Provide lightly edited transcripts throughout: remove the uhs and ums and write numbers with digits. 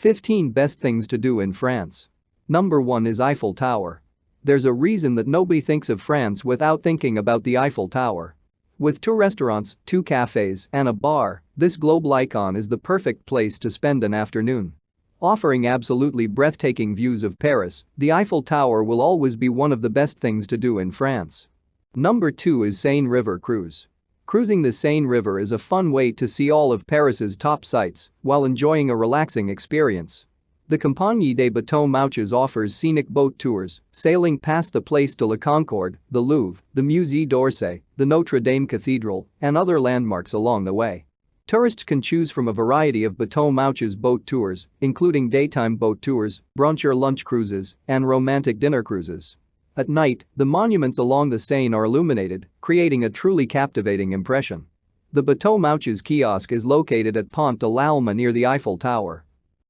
15 Best Things to Do in France. Number 1 is Eiffel Tower. There's a reason that nobody thinks of France without thinking about the Eiffel Tower. With 2 restaurants, 2 cafes, and a bar, this global icon is the perfect place to spend an afternoon. Offering absolutely breathtaking views of Paris, the Eiffel Tower will always be one of the best things to do in France. Number 2 is Seine River Cruise. Cruising the Seine River is a fun way to see all of Paris's top sights while enjoying a relaxing experience. The Compagnie des Bateaux Mouches offers scenic boat tours, sailing past the Place de la Concorde, the Louvre, the Musée d'Orsay, the Notre-Dame Cathedral, and other landmarks along the way. Tourists can choose from a variety of Bateaux Mouches boat tours, including daytime boat tours, brunch or lunch cruises, and romantic dinner cruises. At night, the monuments along the Seine are illuminated, creating a truly captivating impression. The Bateaux Mouches kiosk is located at Pont de l'Alma near the Eiffel Tower.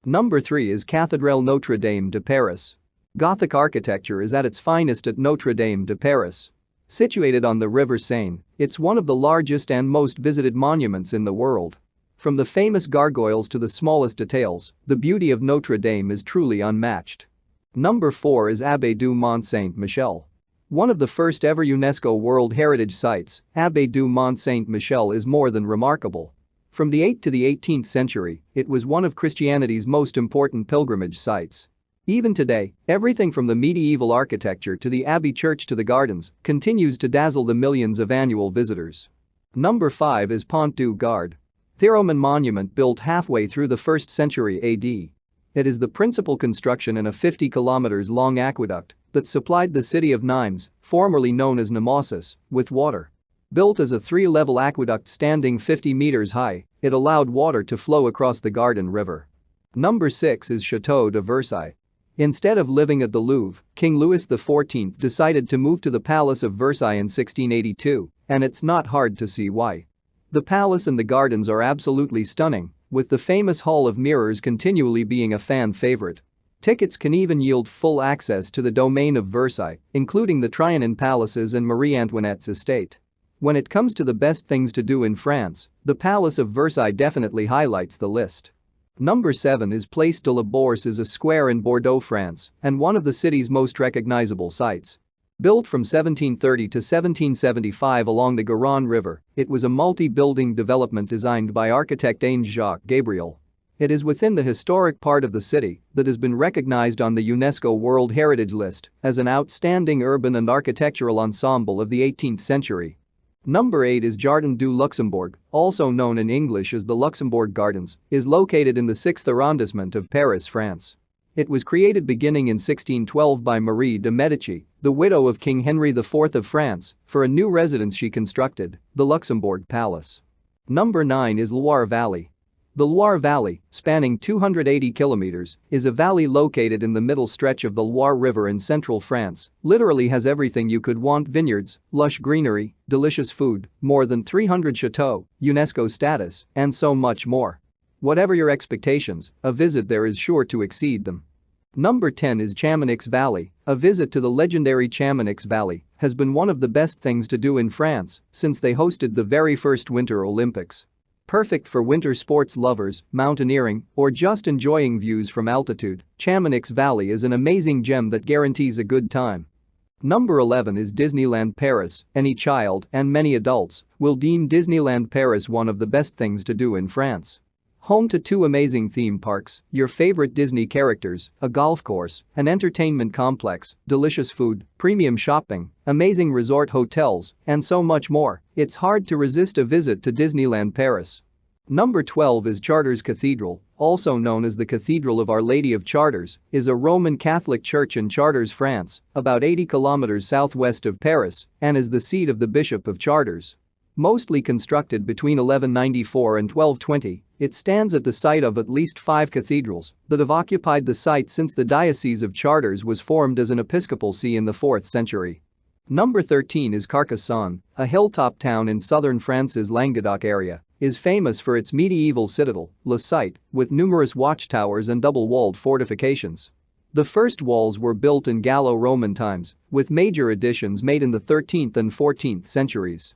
Number 3 is Cathédrale Notre-Dame de Paris. Gothic architecture is at its finest at Notre-Dame de Paris. Situated on the river Seine, it's one of the largest and most visited monuments in the world. From the famous gargoyles to the smallest details, the beauty of Notre Dame is truly unmatched. Number 4 is Abbaye du Mont Saint-Michel. One of the first ever UNESCO World Heritage Sites, Abbaye du Mont Saint-Michel is more than remarkable. From the 8th to the 18th century, it was one of Christianity's most important pilgrimage sites. Even today, everything from the medieval architecture to the Abbey Church to the gardens continues to dazzle the millions of annual visitors. Number 5 is Pont du Gard. The Roman monument built halfway through the 1st century AD. It is the principal construction in a 50 kilometers long aqueduct that supplied the city of Nimes, formerly known as Nemesis, with water. Built as a 3-level aqueduct standing 50 meters high, it allowed water to flow across the Gardin River. Number 6 is Chateau de Versailles. Instead of living at the Louvre, King Louis XIV decided to move to the Palace of Versailles in 1682, and it's not hard to see why. The palace and the gardens are absolutely stunning, with the famous Hall of Mirrors continually being a fan favorite. Tickets can even yield full access to the domain of Versailles, including the Trianon Palaces and Marie Antoinette's estate. When it comes to the best things to do in France, the Palace of Versailles definitely highlights the list. Number 7 is Place de la Bourse is a square in Bordeaux, France, and one of the city's most recognizable sites. Built from 1730 to 1775 along the Garonne River, it was a multi-building development designed by architect Anne-Jacques Gabriel. It is within the historic part of the city that has been recognized on the UNESCO World Heritage List as an outstanding urban and architectural ensemble of the 18th century. Number 8 is Jardin du Luxembourg, also known in English as the Luxembourg Gardens, is located in the 6th arrondissement of Paris, France. It was created beginning in 1612 by Marie de Medici, the widow of King Henry IV of France, for a new residence she constructed, the Luxembourg Palace. Number 9 is Loire Valley. The Loire Valley, spanning 280 kilometers, is a valley located in the middle stretch of the Loire River in central France, literally has everything you could want: vineyards, lush greenery, delicious food, more than 300 chateaux, UNESCO status, and so much more. Whatever your expectations, a visit there is sure to exceed them. Number 10 is Chamonix Valley. A visit to the legendary Chamonix Valley has been one of the best things to do in France since they hosted the very first Winter Olympics. Perfect for winter sports lovers, mountaineering, or just enjoying views from altitude, Chamonix Valley is an amazing gem that guarantees a good time. Number 11 is Disneyland Paris. Any child, and many adults, will deem Disneyland Paris one of the best things to do in France. Home to 2 amazing theme parks, your favorite Disney characters, a golf course, an entertainment complex, delicious food, premium shopping, amazing resort hotels, and so much more, it's hard to resist a visit to Disneyland Paris. Number 12 is Chartres Cathedral, also known as the Cathedral of Our Lady of Chartres, is a Roman Catholic church in Chartres, France, about 80 kilometers southwest of Paris, and is the seat of the Bishop of Chartres. Mostly constructed between 1194 and 1220, it stands at the site of at least 5 cathedrals that have occupied the site since the Diocese of Chartres was formed as an episcopal see in the 4th century. Number 13 is Carcassonne, a hilltop town in southern France's Languedoc area, is famous for its medieval citadel, Le Site, with numerous watchtowers and double-walled fortifications. The first walls were built in Gallo-Roman times, with major additions made in the 13th and 14th centuries.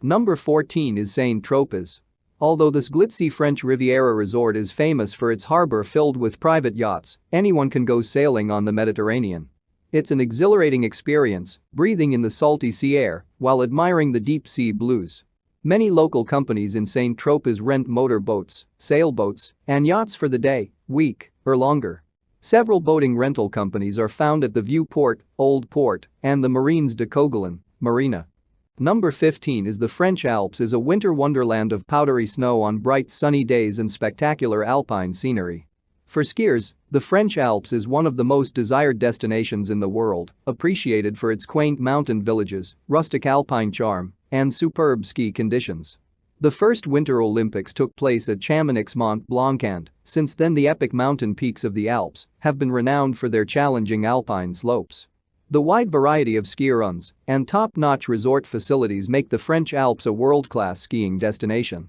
Number 14 is Saint Tropas. Although this glitzy French Riviera resort is famous for its harbor filled with private yachts, anyone can go sailing on the Mediterranean. It's an exhilarating experience, breathing in the salty sea air while admiring the deep sea blues. Many local companies in Saint Tropez rent motorboats, sailboats, and yachts for the day, week, or longer. Several boating rental companies are found at the Vieux-Port, Old Port, and the Marines de Coguilin, Marina. Number 15 is the French Alps is a winter wonderland of powdery snow on bright sunny days and spectacular alpine scenery. For skiers, the French Alps is one of the most desired destinations in the world, appreciated for its quaint mountain villages, rustic alpine charm, and superb ski conditions. The first Winter Olympics took place at Chamonix Mont Blanc, and since then the epic mountain peaks of the Alps have been renowned for their challenging alpine slopes. The wide variety of ski runs and top-notch resort facilities make the French Alps a world-class skiing destination.